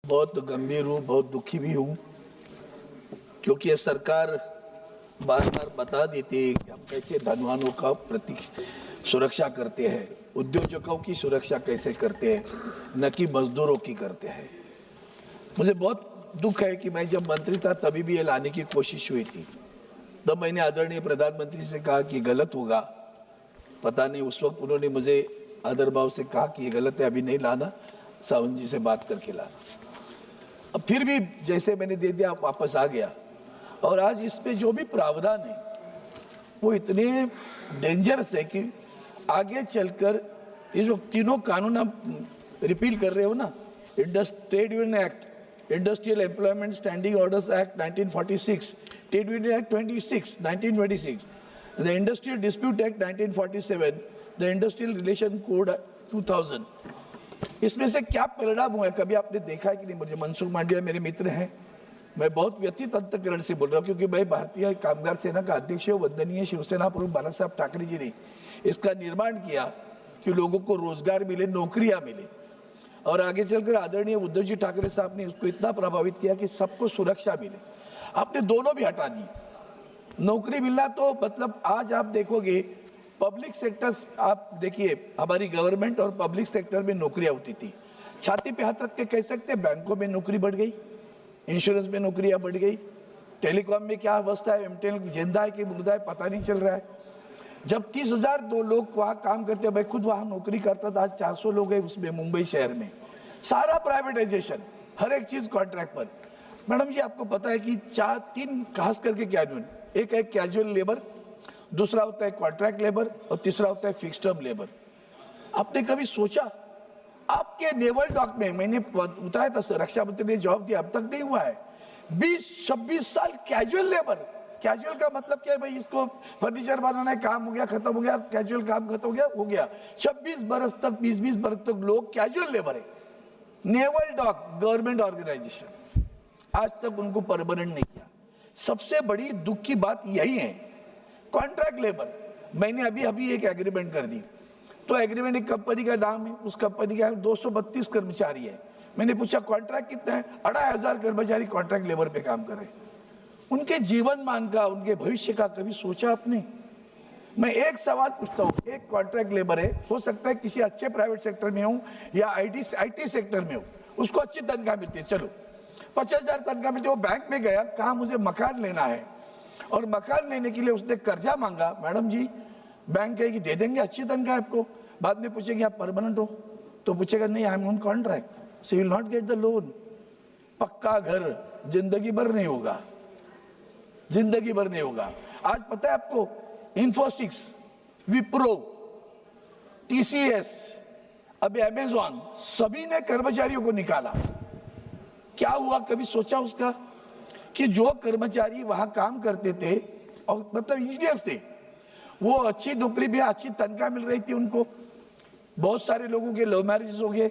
बहुत गंभीर हूँ, बहुत दुखी भी हूँ, क्योंकि ये सरकार बार बार बता देती है कि हम कैसे धनवानों का सुरक्षा करते हैं, उद्योजकों की सुरक्षा कैसे करते हैं, न कि मजदूरों की करते हैं। मुझे बहुत दुख है कि मैं जब मंत्री था तभी भी ये लाने की कोशिश हुई थी। तब मैंने आदरणीय प्रधानमंत्री से कहा कि गलत होगा, पता नहीं उस वक्त उन्होंने मुझे आदर भाव से कहा कि ये गलत है, अभी नहीं लाना, सावंत जी से बात करके लाना। अब फिर भी जैसे मैंने दे दिया वापस आ गया। और आज इसमें जो भी प्रावधान है वो इतने डेंजरस है कि आगे चलकर ये जो तीनों कानून आप रिपील कर रहे हो ना, trade union act, industrial employment standing orders act 1946, trade union act 1926, the industrial dispute act 1947, the industrial relation code 2000। इसमें से क्या परिणाम हुआ है कभी आपने देखा है कि नहीं? मुझे मनसुख मांडविया मेरे मित्र हैं, मैं बहुत व्यथित अंतःकरण से बोल रहा हूँ, क्योंकि मैं भारतीय कामगार सेना का अध्यक्ष हूँ। वंदनीय शिवसेना प्रमुख बाला साहब ठाकरे जी ने इसका निर्माण किया कि लोगों को रोजगार मिले, नौकरियां मिले, और आगे चलकर आदरणीय उद्धव जी ठाकरे साहब ने उसको इतना प्रभावित किया कि सबको सुरक्षा मिले। आपने दोनों भी हटा दी। नौकरी मिलना तो मतलब आज आप देखोगे पब्लिक सेक्टर, आप देखिए हमारी गवर्नमेंट और पब्लिक सेक्टर में नौकरियां होती थी, छाती पे हाथ रख के कह सकते हैं बैंकों में नौकरी बढ़ गई, इंश्योरेंस में नौकरियां बढ़ गई, टेलीकॉम में क्या अवस्था है, एमटेल जिंदा है कि मुर्दा है पता नहीं चल रहा है। जब 30,000 दो लोग वहाँ काम करते, मैं खुद वहाँ नौकरी करता था, आज 400 लोग हैं उसमें मुंबई शहर में। सारा प्राइवेटाइजेशन, हर एक चीज कॉन्ट्रैक्ट पर। मैडम जी आपको पता है कि तीन खास करके कैजुअल, एक है कैजुअल लेबर, दूसरा होता है कॉन्ट्रैक्ट लेबर, और तीसरा होता है फिक्स टर्म लेबर। आपने कभी सोचा आपके नेवल डॉक में, मैंने बताया था रक्षा मंत्री ने जवाब दिया, अब तक नहीं हुआ है, 20-26 साल कैजुअल लेबर। कैजुअल का मतलब क्या है भाई? इसको फर्नीचर बनाना है, काम हो गया, खत्म हो गया, कैजुअल काम खत्म हो गया। 26 बरस तक, 20-20 बरस तक लोग कैजुअल लेबर है। नेवल डॉक गवर्नमेंट ऑर्गेनाइजेशन, आज तक उनको परमानेंट नहीं किया। सबसे बड़ी दुख की बात यही है। कॉन्ट्रैक्ट लेबर, मैंने अभी एक एग्रीमेंट कर दी, तो एग्रीमेंट एक कंपनी का नाम है, उस कंपनी का 232 कर्मचारी है। मैंने पूछा कॉन्ट्रैक्ट कितना है? 2,500 कर्मचारी कॉन्ट्रैक्ट लेबर पे काम कर रहे हैं। उनके जीवन मान का, उनके भविष्य का कभी सोचा आपने? मैं एक सवाल पूछता हूँ, एक कॉन्ट्रैक्ट लेबर है, हो सकता है किसी अच्छे प्राइवेट सेक्टर में हो या आईटी सेक्टर में हो, उसको अच्छी तनख्वाह मिलती है, चलो 50,000 तनख्वाह मिलती है, वो बैंक में गया, कहा मुझे मकान लेना है, और मकान लेने के लिए उसने कर्जा मांगा। मैडम जी बैंक कहेगी दे देंगे, अच्छी तनख्वाह आपको। बाद में पूछेंगे आप परमानेंट हो, तो पूछेगा नहीं, I am on contract, so you will not get the loan. पक्का घर जिंदगी भर नहीं होगा, जिंदगी भर नहीं होगा। आज पता है आपको, इन्फोसिस, विप्रो, टीसीएस, अभी अमेजॉन, सभी ने कर्मचारियों को निकाला। क्या हुआ कभी सोचा उसका? कि जो कर्मचारी वहां काम करते थे और मतलब इंजीनियर्स थे, वो अच्छी नौकरी में अच्छी तनख्वाह मिल रही थी उनको। बहुत सारे लोगों के लव मैरिज हो गए,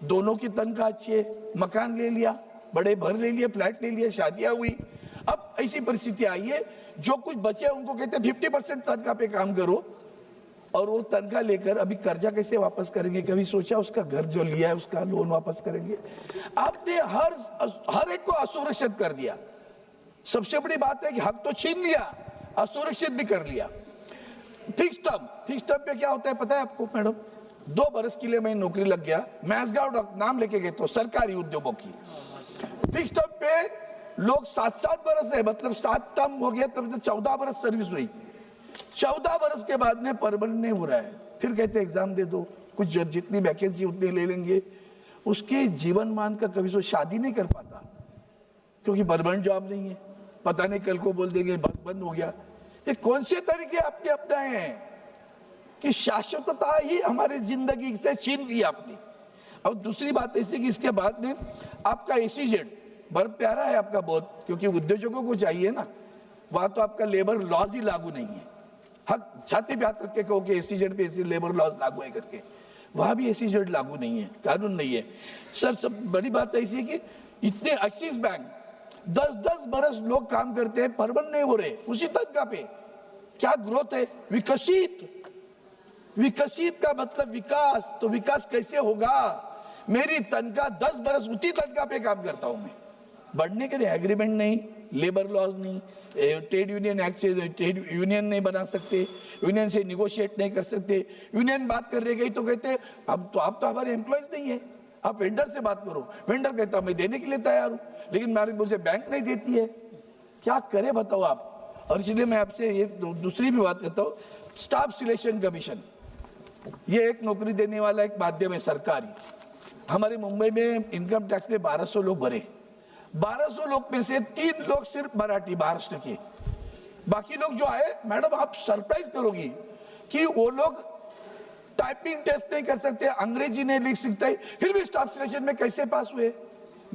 दोनों की तनख्वाह अच्छी है, मकान ले लिया, बड़े घर ले लिए, फ्लैट ले लिए, शादियां हुई। अब ऐसी परिस्थिति आई है, जो कुछ बचे उनको कहते हैं 50% तनख्वाह पे काम करो, और वो तनख्वाह लेकर अभी कर्जा कैसे वापस करेंगे? कभी सोचा उसका घर जो लिया है उसका लोन वापस करेंगे? आपने हर एक को असुरक्षित कर दिया। सबसे बड़ी बात है कि हक तो छीन लिया, असुरक्षित भी कर लिया। फिक्स टर्म पे क्या होता है पता है आपको मैडम? 2 बरस के लिए मैं नौकरी लग गया, मैसगांव नाम लेके गए तो सरकारी उद्योगों की। फिक्स टर्म पे लोग 7-7 बरस है, मतलब 7 टर्म हो गया तब 14 बरस सर्विस हुई। 14 बरस के बाद में परमानेंट नहीं हो रहा है, फिर कहते एग्जाम दे दो, कुछ जितनी वैकेंसी उतनी ले लेंगे। उसके जीवन मान का कभी शादी नहीं कर पाता, क्योंकि परमानेंट जॉब नहीं है। पता नहीं कल को बोल देंगे बंद हो गया। ये कौन से तरीके आपने अपनाए हैं कि शाश्वतता ही हमारी जिंदगी से छीन ली आपने? और दूसरी बात ऐसी कि इसके बाद में आपका एसीजेड बड़ा प्यारा है आपका बहुत, क्योंकि उद्योजकों को चाहिए ना, वहां तो आपका लेबर लॉज ही लागू नहीं है। हक छाती पे हाथ रख के कहो कि एसीजेड पे ऐसी लेबर लॉज लागू है करके, वहां भी एसीजेड लागू नहीं है, कानून नहीं है। सर सब बड़ी बात ऐसी है कि इतने एक्सिस बैंक 10-10 बरस लोग काम करते हैं, परमानेंट नहीं हो रहे उसी तनख्वाह पे। क्या ग्रोथ है? विकसित का मतलब विकास, तो विकास कैसे होगा? मेरी तनख्वाह 10 बरस उसी तनख्वाह पे काम करता हूं मैं। बढ़ने के लिए एग्रीमेंट नहीं, लेबर लॉज नहीं, ट्रेड यूनियन एक्ट से ट्रेड यूनियन नहीं बना सकते, यूनियन से निगोशिएट नहीं कर सकते। यूनियन बात करने गई तो कहते अब तो आप तो हमारे एम्प्लॉयज नहीं है, आप वेंडर से बात करो। वेंडर कहता मैं देने के लिए तैयार हूं, लेकिन मुझे बैंक नहीं देती है, क्या करे बताओ आप। और इसलिए मैं आपसे ये दूसरी भी बात कहता हूँ, स्टाफ सिलेक्शन कमीशन ये एक नौकरी देने वाला एक माध्यम है सरकारी। हमारे मुंबई में इनकम टैक्स पे 1200 लोग भरे, 1200 लोग में से 3 लोग सिर्फ मराठी महाराष्ट्र के, बाकी लोग जो आए, मैडम आप सरप्राइज करोगी कि वो लोग टाइपिंग टेस्ट नहीं कर सकते, अंग्रेजी नहीं लिख सकते, फिर भी स्टाफ सिलेक्शन में कैसे पास हुए।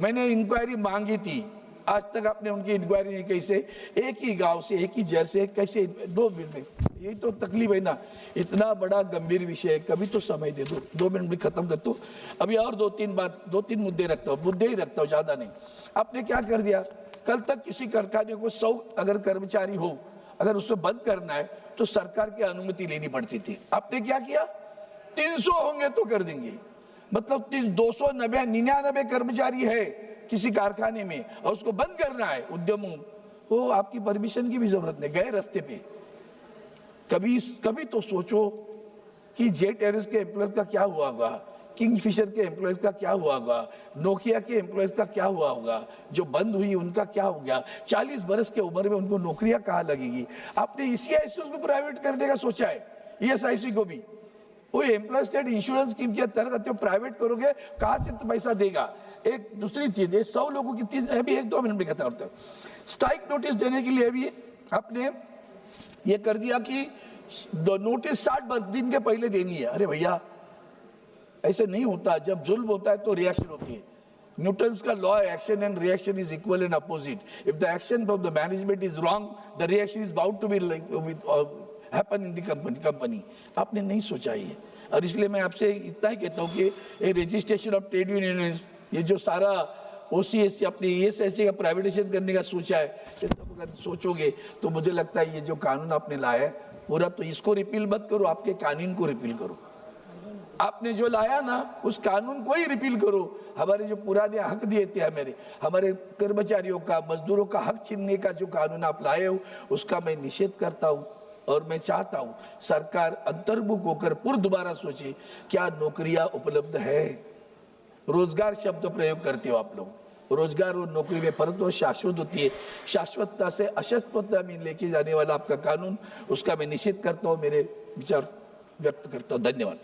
मैंने इंक्वायरी मांगी थी, आज तक आपने उनकी इंक्वायरी नहीं। कैसे एक ही गांव से, एक ही जड़ से, कैसे 2 मिनट में, यही तो तकलीफ है ना। इतना बड़ा गंभीर विषय है, कभी तो समय दे दो, 2 मिनट में खत्म कर दो। अभी और 2-3 मुद्दे रखता हूँ, मुद्दे ही रखता हूँ, ज्यादा नहीं। आपने क्या कर दिया, कल तक किसी कारखाने को 100 अगर कर्मचारी हो, अगर उसको बंद करना है तो सरकार की अनुमति लेनी पड़ती थी। आपने क्या किया, 300 होंगे तो कर देंगे, मतलब 299 कर्मचारी है किसी कारखाने में और उसको बंद करना है उद्यमों, वो आपकी परमिशन की भी जरूरत नहीं, गए रास्ते पे। कभी तो सोचो कि जेट एयरवेज के एम्प्लॉयज का क्या हुआ होगा, किंगफिशर के एम्प्लॉयज का क्या हुआ होगा, नोकिया के एम्प्लॉयज का क्या हुआ होगा, जो बंद हुई उनका क्या हो गया। 40 बरस के उम्र में उनको नौकरियां कहाँ लगेगी। आपने ईसीआईसी को प्राइवेट करने का सोचा है, ईएसआईसी को भी, वो एम्प्लॉय स्टेट इंश्योरेंस स्कीम के अंतर्गत प्राइवेट करोगे, कहाँ से पैसा देगा। एक दूसरी चीज है, 100 लोगों की अभी 1-2 मिनट में कहता हूं, स्ट्राइक नोटिस देने के लिए अभी आपने ये कर दिया कि नोटिस 60 दिन के पहले देनी है। अरे भैया ऐसे नहीं होता, जब जुल्म होता है तो रिएक्शन होती है। न्यूटन्स का लॉ है, action and reaction is equal and opposite. If the action of the management is wrong, the reaction is bound to be happen in the company. आपने नहीं सोचा ये, और इसलिए मैं आपसे इतना ही कहता हूँ कि रजिस्ट्रेशन ऑफ ट्रेड यूनियन, ये जो सारा ओसीएस अपने ईएसआईसी का प्राइवेटाइजेशन करने का सोचा है, ये सब अगर सोचोगे तो मुझे लगता है ये जो कानून आपने लाया है पूरा, तो इसको रिपील मत करो, आपके कानून को रिपील करो। आपने जो लाया ना उस कानून को ही रिपील करो। हमारे जो पुराने हक दिए थे, हमारे कर्मचारियों का, मजदूरों का हक छीनने का जो कानून आप लाए हो, उसका मैं निषेध करता हूँ। और मैं चाहता हूँ सरकार अंतर्मुख होकर पुनः दोबारा सोचे, क्या नौकरियां उपलब्ध है। रोजगार शब्द प्रयोग करते हो आप लोग, रोजगार और नौकरी में फर्क तो शाश्वत होती है। शाश्वतता से अशाश्वतता में लेके जाने वाला आपका कानून, उसका मैं निषेध करता हूँ, मेरे विचार व्यक्त करता हूँ। धन्यवाद।